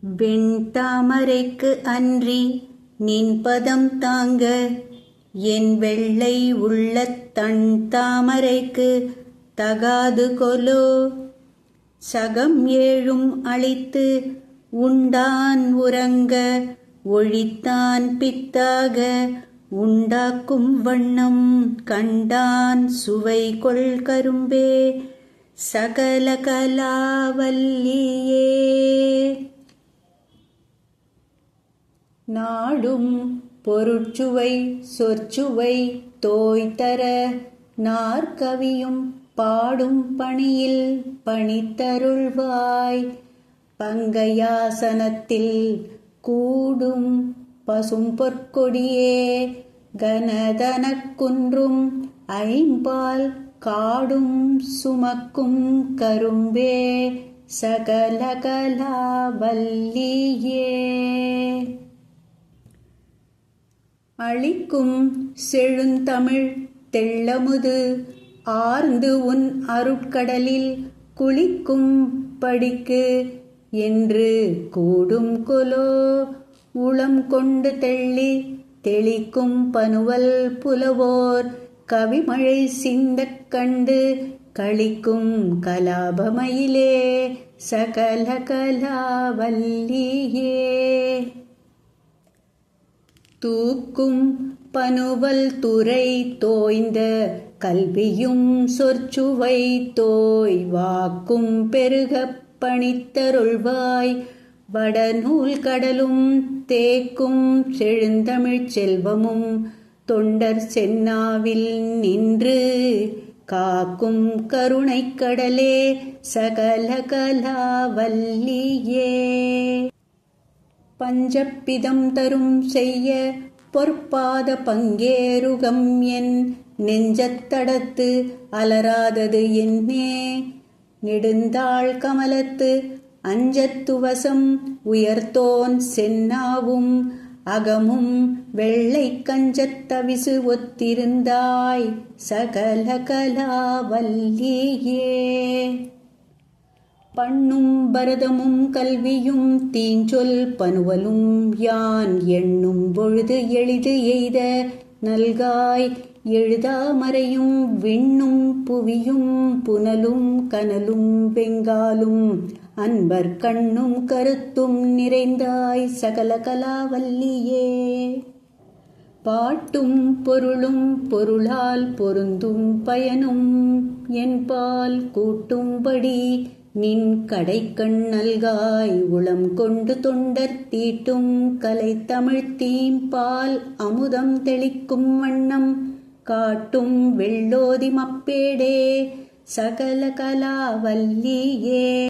வெண்தாமரைக்கு அன்றி நின்பதம் தாங்க என் வெள்ளை உள்ளத் தன் தாமரைக்கு தகாது கொலோ. சகம் ஏழும் அளித்து உண்டான் உறங்க ஒழித்தான் பித்தாக உண்டாக்கும் வண்ணம் கண்டான் சுவை கொள் கரும்பே சகல கலாவல்லியே. நாடும் பொருட்சுவை சொற்சுவை தோய்தர நாற்கவியும் பாடும் பணியில் பணித்தருள்வாய். பங்கயாசனத்தில் கூடும் பசும் பொற்கொடியே கனதனக் குன்றும் ஐம்பால் காடும் சுமக்கும் கரும்பே சகல கலாவல்லியே. அளிக்கும் செழுந்தமிழ் தெள்ளமுது ஆர்ந்து உன் அருட்கடலில் குளிக்கும் படிக்கு என்று கூடும் கொலோ. உளம் கொண்டு தெள்ளி தெளிக்கும் பனுவல் புலவோர் கவிமழை சிந்தக் கண்டு களிக்கும் கலாபமயிலே சகல கலாவல்லியே. தூக்கும் பனுவல் துறை தோய்ந்த கல்வியும் சொற்சுவை தோய் வாக்கும் பெருகப் பணித்தருள்வாய். வடநூல் கடலும் தேக்கும் செழுந்தமிழ்ச் செல்வமும் தொண்டர் சென்னாவில் நின்று காக்கும் கருணைக் கடலே சகல கலாவல்லியே. பஞ்சப்பிதம் தரும் செய்ய பொற்பாத பங்கேருகம் என் நெஞ்சத்தடத்து அலராதது என்னே. நெடுந்தாள் கமலத்து அஞ்சத்துவசம் உயர்த்தோன் சென்னாவும் அகமும் வெள்ளை கஞ்சத்தவிசு ஒத்திருந்தாய் சகல கலாவல்லியே. பண்ணும் பரதமும் கல்வியும் தீஞ்சொல் பனுவலும் யான் எண்ணும் பொழுது எளிது எய்த நல்காய். எழுதாமறையும் விண்ணும் புவியும் புனலும் கனலும் வெங்காலும் அன்பர் கண்ணும் கருத்தும் நிறைந்தாய் சகல கலாவல்லியே. பாட்டும் பொருளும் பொருளால் பொருந்தும் பயனும் என்பால் கூட்டும்படி நின் கடைக்கண் நல்காய். உளம் கொண்டு தொண்டர் தீட்டும் கலை தமிழ் தீம்பால் அமுதம் தெளிக்கும் வண்ணம் காட்டும் வெள்ளோதி மப்பேடே சகல கலாவல்லியே.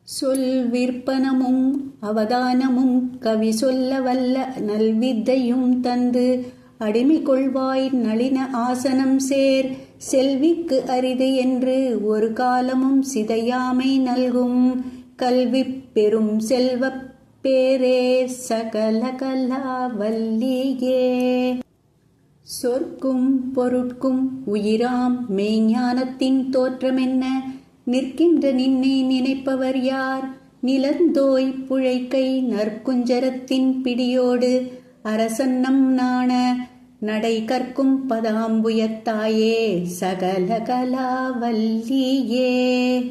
சொல் விற்பனமும் அவதானமும் கவி சொல்ல வல்ல நல்வித்தையும் தந்து அடிமை கொள்வாய். நளின ஆசனம் சேர் செல்விக்கு அரிது என்று ஒரு காலமும் சிதையாமை நல்கும் கல்வி பெரும் செல்வப் பேரே சகல கலாவல்லியே. சொற்கும் பொருட்கும் உயிராம் மெய்ஞானத்தின் தோற்றமென்ன நிற்கின்ற நின்னை நினைப்பவர் யார். நிலந்தோய் புழைக்கை நற்குஞ்சரத்தின் பிடியோடு அரசன்னம் நாண நடை கற்கும் பதாம்புயத்தாயே சகல கலாவல்லியே.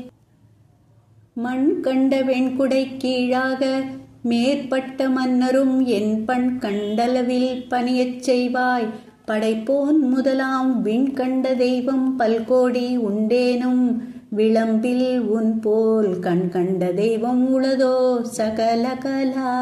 மண் கண்ட வெண்குடை கீழாக மேற்பட்ட மன்னரும் என் பண் கண்டளவில் பணியச் செய்வாய். படைப்போன் முதலாம் விண் கண்ட தெய்வம் பல்கோடி உண்டேனும் விளம்பில் உன் போல் கண் கண்ட தெய்வம் உளதோ சகல கலாவல்லியே.